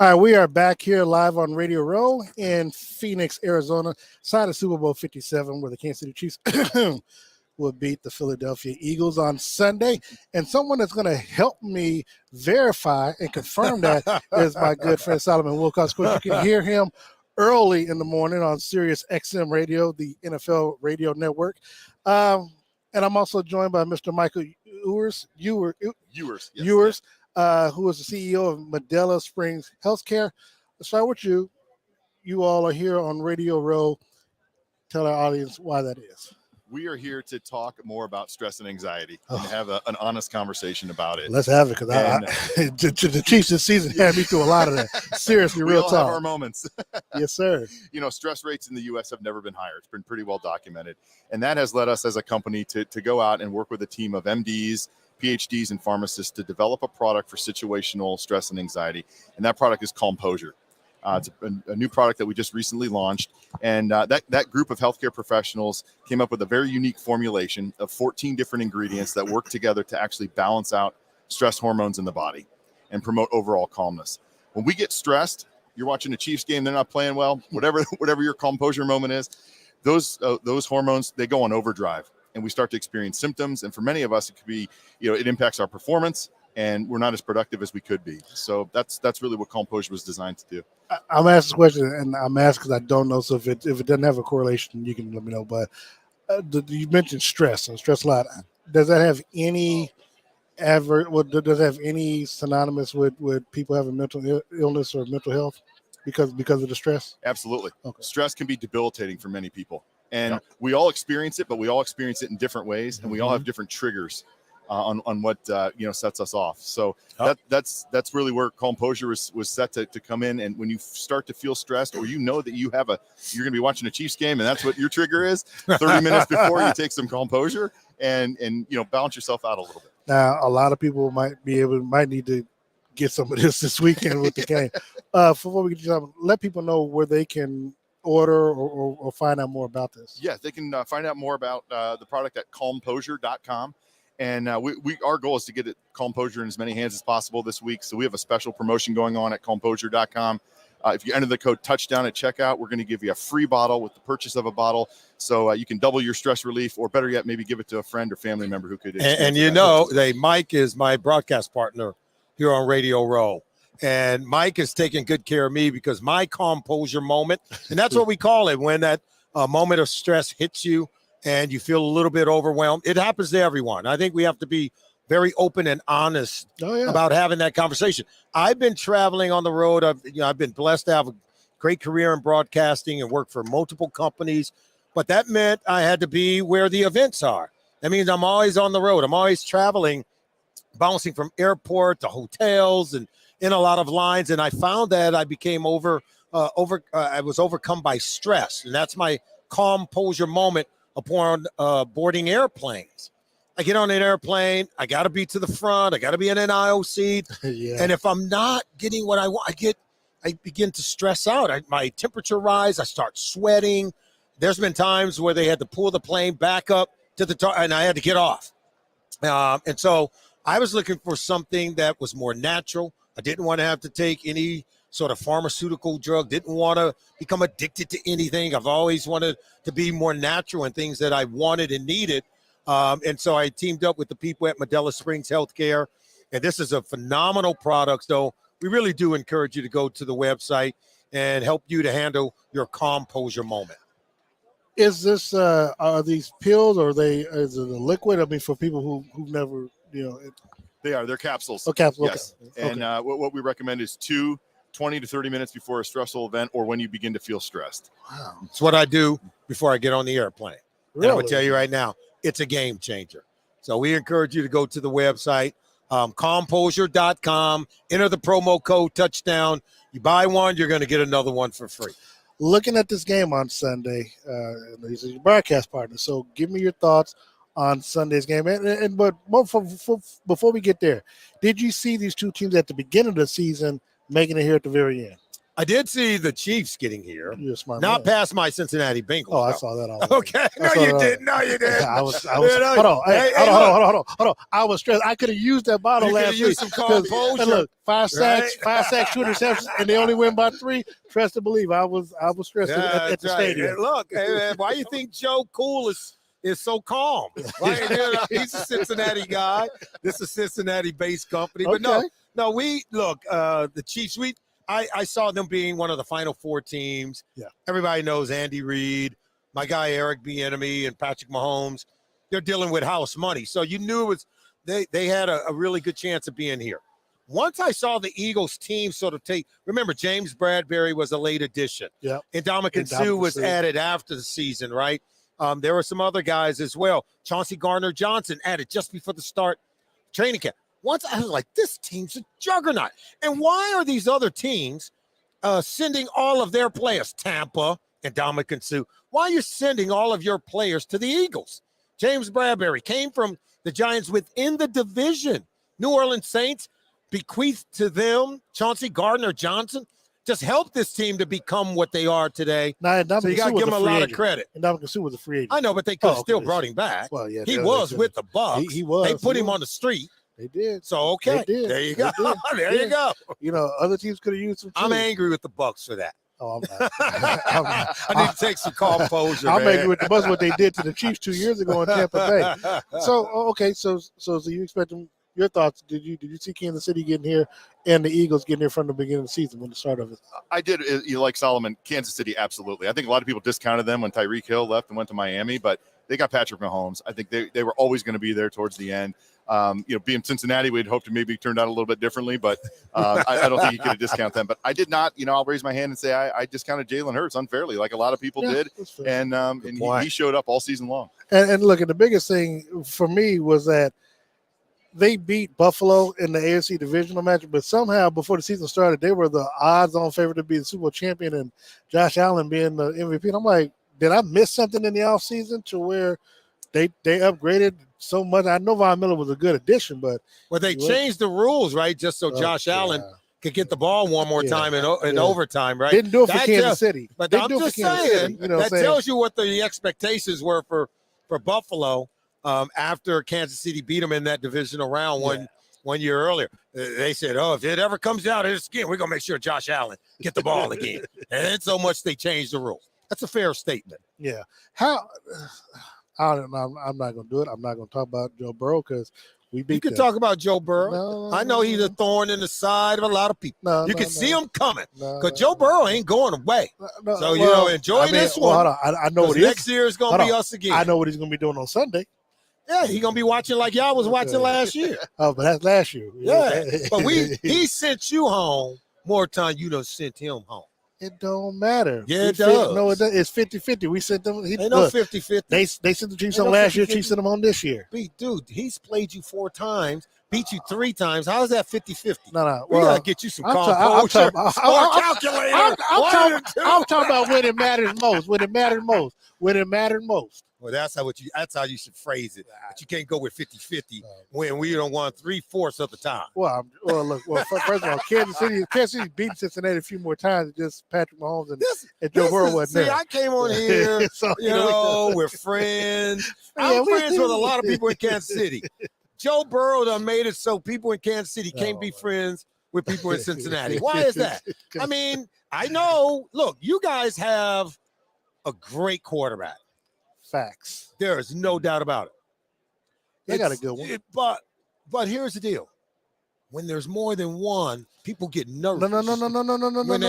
All right, we are back here live on Radio Row in Phoenix, Arizona, side of Super Bowl 57, where the Kansas City Chiefs will beat the Philadelphia Eagles on Sunday. And someone that's going to help me verify and confirm that is my good friend Solomon Wilcots. Of course, you can hear him early in the morning on Sirius XM Radio, the NFL radio network. And I'm also joined by Mr. Michael Ewers. Yes. Who is the CEO of Medela Springs Healthcare. Let's start with you. You all are here on Radio Row. Tell our audience why that is. We are here to talk more about stress and anxiety and have an honest conversation about it. Let's have it, because the Chiefs this season had me through a lot of that. Seriously, real talk. We all have our moments. Yes, sir. Stress rates in the U.S. have never been higher. It's been pretty well documented. And that has led us as a company to go out and work with a team of MDs, PhDs, and pharmacists to develop a product for situational stress and anxiety. And that product is Composure. It's a new product that we just recently launched. And that group of healthcare professionals came up with a very unique formulation of 14 different ingredients that work together to actually balance out stress hormones in the body and promote overall calmness. When we get stressed, you're watching a Chiefs game, they're not playing well, whatever your Composure moment is, those hormones, they go on overdrive. And we start to experience symptoms. And for many of us, it could be, it impacts our performance and we're not as productive as we could be. So that's really what Composure was designed to do. I'm asking this question, and I'm asking because I don't know. So if it doesn't have a correlation, you can let me know. But you mentioned stress, and stress a lot. Does that have any does it have any synonymous with people having mental illness or mental health because of the stress? Absolutely. Okay. Stress can be debilitating for many people. And we all experience it, but we all experience it in different ways, and we all have different triggers on what sets us off. So that's really where Composure was set to come in. And when you start to feel stressed, or that you're going to be watching a Chiefs game, and that's what your trigger is, 30 minutes before you take some Composure and balance yourself out a little bit. Now, a lot of people might need to get some of this weekend with the game. Before we get to let people know where they can order or find out more about this. Yeah, they can find out more about the product at composure.com. And our goal is to get Composure in as many hands as possible this week. So we have a special promotion going on at composure.com. If you enter the code touchdown at checkout, we're going to give you a free bottle with the purchase of a bottle. So you can double your stress relief, or better yet, maybe give it to a friend or family member who could. And Mike is my broadcast partner here on Radio Row. And Mike is taking good care of me because my Composure moment, and that's what we call it, when that moment of stress hits you and you feel a little bit overwhelmed. It happens to everyone. I think we have to be very open and honest about having that conversation. I've been traveling on the road. I've been blessed to have a great career in broadcasting and work for multiple companies, but that meant I had to be where the events are. That means I'm always on the road. I'm always traveling, bouncing from airport to hotels and in a lot of lines. And I found that I became I was overcome by stress. And that's my Composure moment upon boarding airplanes. I get on an airplane. I got to be to the front. I got to be in an aisle seat. And if I'm not getting what I want, I begin to stress out. My temperature rise. I start sweating. There's been times where they had to pull the plane back up to the top, and I had to get off. And so I was looking for something that was more natural. I didn't want to have to take any sort of pharmaceutical drug, didn't want to become addicted to anything. I've always wanted to be more natural in things that I wanted and needed. And so I teamed up with the people at Medela Springs Healthcare. And this is a phenomenal product. So we really do encourage you to go to the website and help you to handle your Composure moment. Is this, are these pills, or is it a liquid? I mean, for people who've never, They're capsules. Oh, capsules. Yes. Okay. And what we recommend is 20 to 30 minutes before a stressful event or when you begin to feel stressed. Wow. It's what I do before I get on the airplane. Really? And I would tell you right now, it's a game changer. So we encourage you to go to the website, composure.com, enter the promo code touchdown. You buy one, you're going to get another one for free. Looking at this game on Sunday, he's your broadcast partner. So give me your thoughts on Sunday's game. But before we get there, did you see these two teams at the beginning of the season making it here at the very end? I did see the Chiefs getting here. You're a smart Not man. past my Cincinnati Bengals. Oh, I though. saw that all. Okay. No, you didn't. No, you didn't. I was. You Hold on. Hey, Hold on. I was stressed. I could have used that bottle You last could've week. used some composure. And look, 5 sacks, Right? 5 sacks, 2 interceptions, and they only win by 3. Trust and believe. I was stressed at the right. stadium. Hey, look, hey, man, why you think Joe Cool is so calm? Right? You know, he's a Cincinnati guy. This is a Cincinnati-based company. But Okay. no, we look, the Chiefs, I saw them being one of the Final Four teams. Yeah. Everybody knows Andy Reid, my guy Eric Bieniemy, and Patrick Mahomes. They're dealing with house money. So you knew it was they had a really good chance of being here. Once I saw the Eagles team sort of remember, James Bradbury was a late addition. Yeah. And Ndamukong Suh was added after the season, right? There were some other guys as well. Chauncey Gardner-Johnson added just before the start training camp. Once I was like, this team's a juggernaut. And why are these other teams sending all of their players, Tampa and Ndamukong Suh, why are you sending all of your players to the Eagles? James Bradbury came from the Giants within the division. New Orleans Saints bequeathed to them Chauncey Gardner-Johnson. Just helped this team to become what they are today. Now, So you got to give him a lot of credit. And Ndamukong Suh was a free agent. I know, but they could have Oh, still okay. brought him back. Well, yeah, He they- was they- with the Bucs. He was. They put He him was. on the street. They did. So, okay. They did. There you They go. did. There They you did. go. You know, other teams could have used some. I'm too. angry with the Bucs for that. Oh, I'm not. I need to take some composure, I'm man. angry with the Bucs what they did to the Chiefs 2 years ago in Tampa Bay. So okay, so you expect them? Your thoughts? Did you see Kansas City getting here and the Eagles getting here from the beginning of the season when the start of it? I did. You like Solomon, Kansas City, absolutely. I think a lot of people discounted them when Tyreek Hill left and went to Miami, but they got Patrick Mahomes. I think they were always going to be there towards the end. Being Cincinnati, we'd hoped to maybe turned out a little bit differently, but I don't think you could discount them. But I did not. I'll raise my hand and say I discounted Jalen Hurts unfairly, like a lot of people did, and he showed up all season long. And look, and the biggest thing for me was that they beat Buffalo in the AFC divisional match, but somehow before the season started, they were the odds-on favorite to be the Super Bowl champion, and Josh Allen being the MVP. And I'm like, did I miss something in the offseason to where they upgraded so much? I know Von Miller was a good addition, but they changed the rules, right? Just so Josh Allen could get the ball one more time in overtime, right? Didn't do it for Kansas City. But I'm just saying, that tells you what the expectations were for Buffalo after Kansas City beat them in that divisional round one year earlier. They said, if it ever comes out of this again, we're going to make sure Josh Allen get the ball again. And then so much they changed the rules. That's a fair statement. Yeah. I don't know. I'm not going to do it. I'm not going to talk about Joe Burrow because we beat. You can talk about Joe Burrow. No, I know he's a thorn in the side of a lot of people. You can see him coming because Joe Burrow ain't going away. So, enjoy this one. Hold on. I know what next year is going to be us again. I know what he's going to be doing on Sunday. Yeah, he's going to be watching like y'all was watching last year. Oh, but that's last year. Yeah, but he sent you home more time you done sent him home. It don't matter. Yeah, it does. No, it does. It's 50-50. We sent them. Ain't no 50-50. They sent the Chiefs on last year. Chiefs sent them on this year. Dude, he's played you 4 times, beat you 3 times. How is that 50-50? No. We got to get you some composure. I'm talking about when it matters most. When it matters most. When it mattered most. Well, that's how you should phrase it. But you can't go with 50-50 when we don't want 3/4 of the time. Well, first of all, Kansas City beat Cincinnati a few more times. Just Patrick Mahomes and Joe Burrow wasn't there. I came on here. So, we're friends. I'm friends with a lot of people in Kansas City. Joe Burrow done made it so people in Kansas City can't be friends with people in Cincinnati. Why is that? I mean, I know. Look, you guys have a great quarterback. Facts. There is no doubt about it. They got a good one. But here's the deal. When there's more than one, people get nervous. No.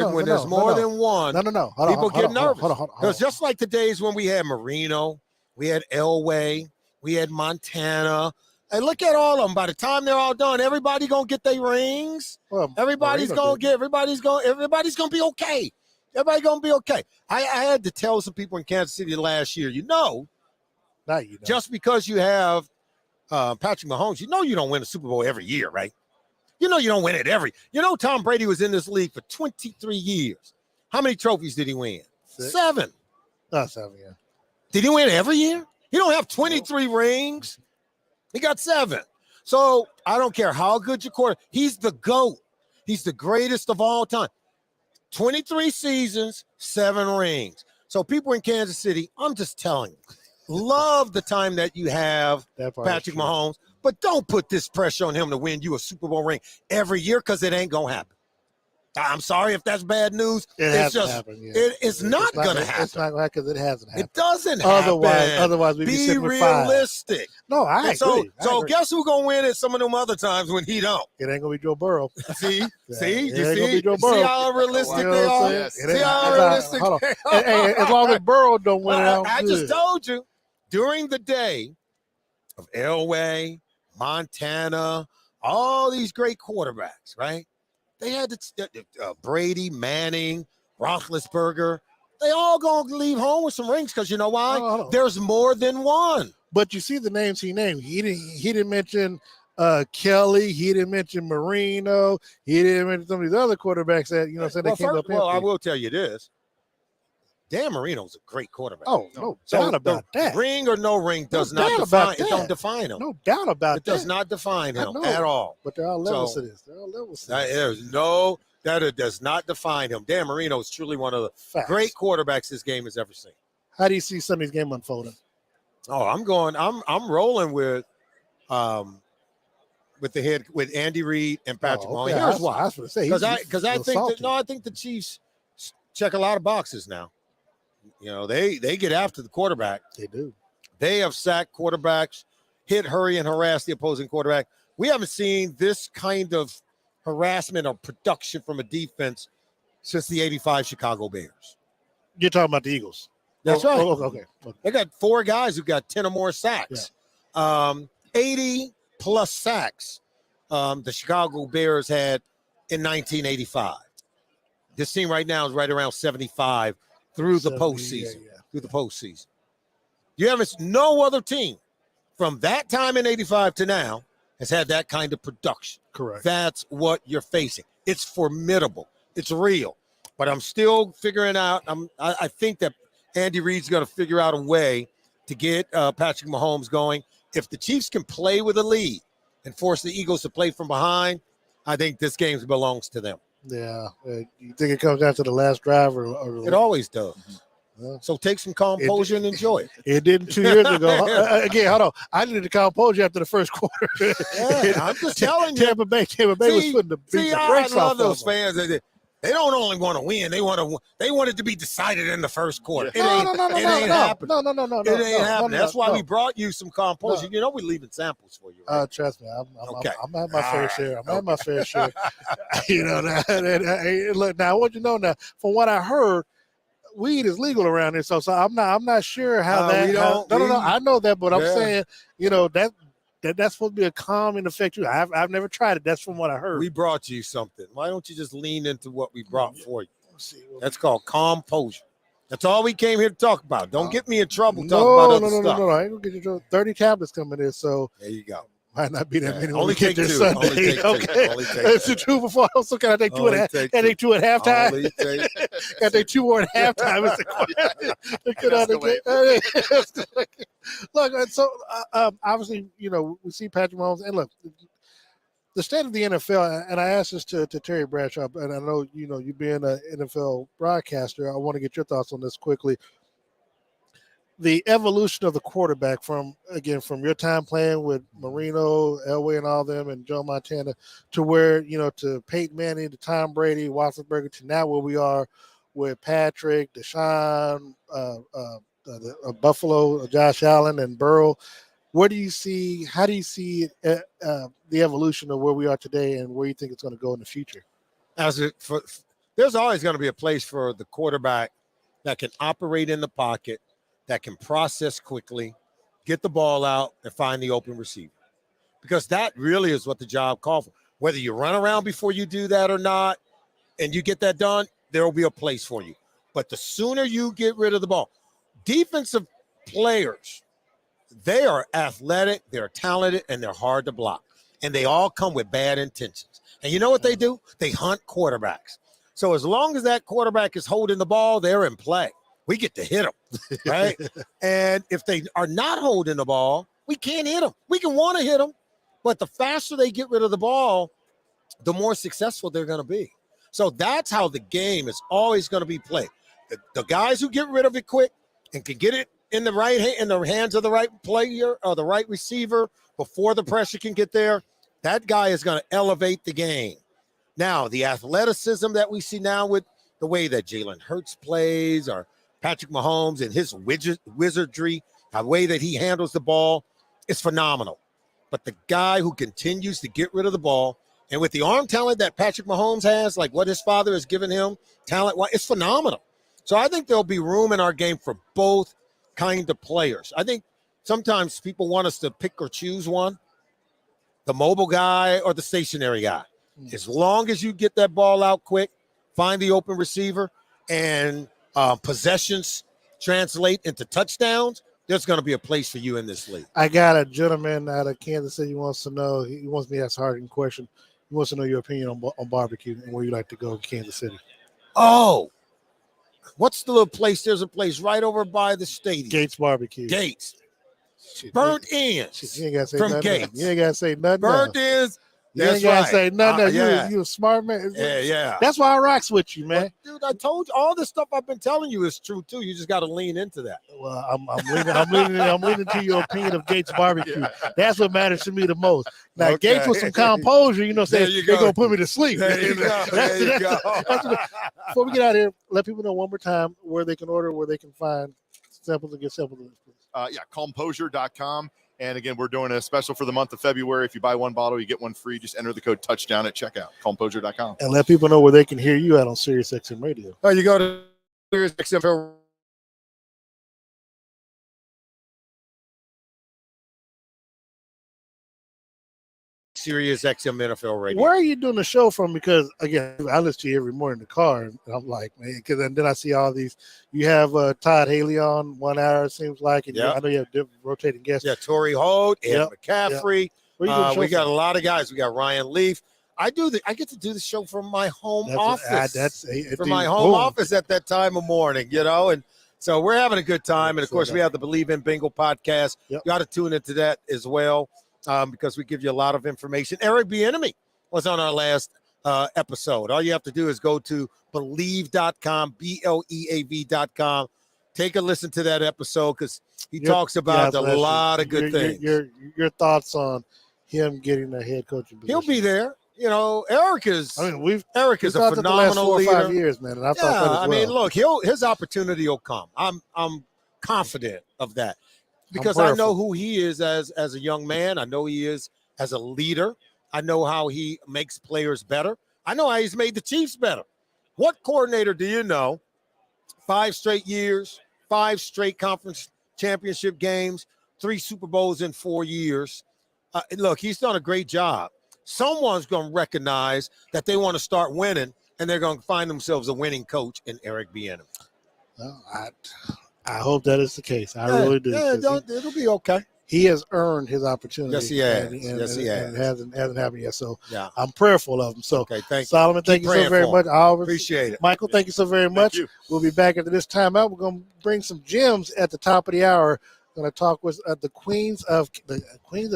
When there's more than one, people get nervous. Hold on. Because just like the days when we had Marino, we had Elway, we had Montana. And look at all of them. By the time they're all done, everybody gonna get their rings. Well, everybody's gonna be okay. Everybody gonna be okay. I had to tell some people in Kansas City last year, just because you have Patrick Mahomes, you don't win a Super Bowl every year, right? You don't win it Tom Brady was in this league for 23 years. How many trophies did he win? 6. 7. Not 7, yeah. Did he win every year? He don't have 23 rings. He got 7. So I don't care how good your quarterback. He's the GOAT. He's the greatest of all time. 23 seasons, 7 rings. So people in Kansas City, I'm just telling you, love the time that you have Patrick Mahomes, but don't put this pressure on him to win you a Super Bowl ring every year because it ain't going to happen. I'm sorry if that's bad news. It's just happen, yeah. It's not going to happen. It's not going to happen because it hasn't happened. It doesn't happen. Otherwise we'd be sitting with 5. Realistic. No, I agree. So guess who's going to win at some of them other times when he don't? It ain't going to be Joe Burrow. See? See Joe Burrow. See how realistic they are? Yes. See how realistic they are? Hey, as long as Burrow don't win it, I just told you, during the day of Elway, Montana, all these great quarterbacks, right? They had Brady, Manning, Roethlisberger. They all going to leave home with some rings because you know why? There's more than one. But you see the names he named. He didn't mention Kelly. He didn't mention Marino. He didn't mention some of these other quarterbacks that they came up. Well, I will tell you this. Dan Marino's a great quarterback. Oh, no doubt about that. Ring or no ring does not define. It don't define him. No doubt about that. It does not define him at all. But there are levels to this. That it does not define him. Dan Marino is truly one of the great quarterbacks this game has ever seen. How do you see Sunday's game unfolding? Oh, I'm rolling with Andy Reid and Patrick Mahomes. Here's why. I was going to say because I think the Chiefs check a lot of boxes now. They get after the quarterback. They do. They have sacked quarterbacks, hit, hurry, and harass the opposing quarterback. We haven't seen this kind of harassment or production from a defense since the 85 Chicago Bears. You're talking about the Eagles. That's right. Okay. They got 4 guys who got 10 or more sacks. Yeah. 80-plus sacks the Chicago Bears had in 1985. This team right now is right around 75 through the postseason. Yeah. Through the postseason. No other team from that time in 85 to now has had that kind of production. Correct. That's what you're facing. It's formidable. It's real. But I'm still figuring out. I think that Andy Reid's going to figure out a way to get Patrick Mahomes going. If the Chiefs can play with a lead and force the Eagles to play from behind, I think this game belongs to them. Yeah. You think it comes down to the last drive? Or it always does. So take some composure and enjoy it. It didn't 2 years ago. Again, hold on. I needed to composure after the first quarter. I'm just telling you. Tampa Bay was putting the brakes off. I love those fans. They don't only want to win. They want it to be decided in the first quarter. It ain't happening. No. It ain't happening. That's why we brought you some composure. We're leaving samples for you. Right? Trust me. I'm at my fair share. I'm at my fair share. Look, now I want you to know now, from what I heard, weed is legal around here. So I'm not sure how that. No. I know that, but I'm saying, that's supposed to be a calming effect. I've never tried it. That's from what I heard. We brought you something. Why don't you just lean into what we brought for you? That's called composure. That's all we came here to talk about. Don't get me in trouble talking about other stuff. No. I ain't gonna get you in trouble. 30 tablets coming in, so there you go. Might not be that many. Only take 2. Sunday. That's the 2 before. So can I take 2 at halftime? Can I take 2 more at halftime? Look, so obviously, we see Patrick Mahomes, and look, the state of the NFL. And I asked this to Terry Bradshaw, and I know you being an NFL broadcaster, I want to get your thoughts on this quickly. The evolution of the quarterback from your time playing with Marino, Elway, and all them, and Joe Montana, to where, to Peyton Manning, to Tom Brady, Roethlisberger, to now where we are with Patrick, Deshaun, Buffalo, Josh Allen, and Burrow. How do you see the evolution of where we are today and where you think it's going to go in the future? There's always going to be a place for the quarterback that can operate in the pocket, that can process quickly, get the ball out, and find the open receiver. Because that really is what the job calls for. Whether you run around before you do that or not, and you get that done, there will be a place for you. But the sooner you get rid of the ball, defensive players, they are athletic, they're talented, and they're hard to block. And they all come with bad intentions. And you know what they do? They hunt quarterbacks. So as long as that quarterback is holding the ball, they're in play. We get to hit them, right? And if they are not holding the ball, we can't hit them. We can want to hit them, but the faster they get rid of the ball, the more successful they're going to be. So that's how the game is always going to be played. The guys who get rid of it quick and can get it in the hands of the right player or the right receiver before the pressure can get there, that guy is going to elevate the game. Now, the athleticism that we see now with the way that Jalen Hurts plays or Patrick Mahomes and his wizardry, the way that he handles the ball is phenomenal. But the guy who continues to get rid of the ball, and with the arm talent that Patrick Mahomes has, like what his father has given him, talent-wise, it's phenomenal. So I think there'll be room in our game for both kind of players. I think sometimes people want us to pick or choose one, the mobile guy or the stationary guy. As long as you get that ball out quick, find the open receiver, and possessions translate into touchdowns, there's going to be a place for you in this league. I got a gentleman out of Kansas City who wants to know, he wants me to ask Harding a question. He wants to know your opinion on barbecue and where you like to go in Kansas City. Oh, what's the little place? There's a place right over by the stadium. Gates Barbecue. Gates. Burnt ends. You ain't got to say from nothing. Gates. You ain't got to say nothing. Burnt ends. You ain't got to say nothing. You a smart man. Yeah. That's why I rocks with you, man. But, dude, I told you all this stuff I've been telling you is true too. You just got to lean into that. Well, I'm leaning to your opinion of Gates Barbecue. That's what matters to me the most. Now, Okay. Gates with some composure, you know, saying they're gonna put me to sleep. There you go. Before we get out of here, let people know one more time where they can order, where they can find samples and get samples. Composure.com. And again, we're doing a special for the month of February. If you buy one bottle, you get one free. Just enter the code touchdown at checkout. Composure.com. And let people know where they can hear you at on Sirius XM Radio. Oh, you go to Sirius XM. Sirius XM NFL Radio. Where are you doing the show from? Because again, I listen to you every morning in the car, and I'm like, man, because then I see all these. You have Todd Haley on 1 hour, it seems like, and I know you have different rotating guests. Yeah, Torrey Holt, Ed McCaffrey. Where you doing the show we got from? a lot of guys. We got Ryan Leaf. I get to do the show from my home office. From my home office at that time of morning, and so we're having a good time. And of course, we have the Believe in Bingo podcast. You got to tune into that as well. Because we give you a lot of information. Eric Bieniemy was on our last episode. All you have to do is go to believe.com, BLEAV.com. Take a listen to that episode because he talks about a lot of good things. Your thoughts on him getting a head coaching position? He'll be there. Eric is. Eric is a phenomenal the last 4 or 5 leader. years, man. And I thought that as well. Look, his opportunity will come. I'm confident of that. Because I know who he is as a young man. I know he is as a leader. I know how he makes players better. I know how he's made the Chiefs better. What coordinator do you know? 5 straight years, 5 straight conference championship games, 3 Super Bowls in 4 years. Look, he's done a great job. Someone's going to recognize that they want to start winning, and they're going to find themselves a winning coach in Eric Bieniemy. Well, I hope that is the case. I really do. It'll be okay. He has earned his opportunity. Yes, he has. And hasn't happened yet. So I'm prayerful of him. So Solomon, thank you so very much. I always appreciate it. Michael, thank you so very much. We'll be back after this timeout. We're going to bring some gems at the top of the hour. We're going to talk with the Queens of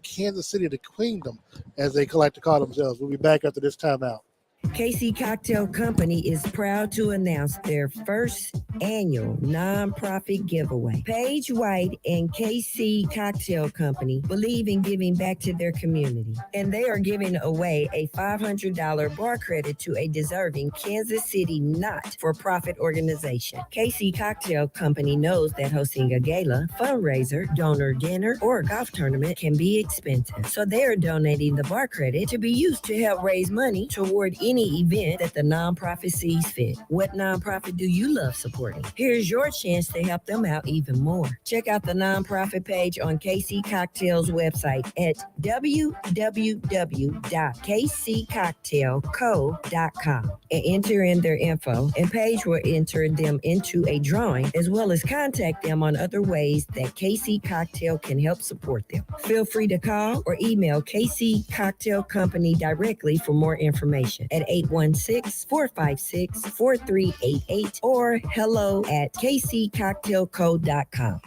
Kansas City, the Queendom, as they like to call themselves. We'll be back after this timeout. KC Cocktail Company is proud to announce their first annual nonprofit giveaway. Paige White and KC Cocktail Company believe in giving back to their community, and they are giving away a $500 bar credit to a deserving Kansas City not-for-profit organization. KC Cocktail Company knows that hosting a gala, fundraiser, donor dinner, or golf tournament can be expensive, so they are donating the bar credit to be used to help raise money toward any event that the nonprofit sees fit. What nonprofit do you love supporting? Here's your chance to help them out even more. Check out the nonprofit page on KC Cocktail's website at www.kccocktailco.com and enter in their info, and Paige will enter them into a drawing, as well as contact them on other ways that KC Cocktail can help support them. Feel free to call or email KC Cocktail Company directly for more information at 816-456-4388 or hello@kccocktailco.com.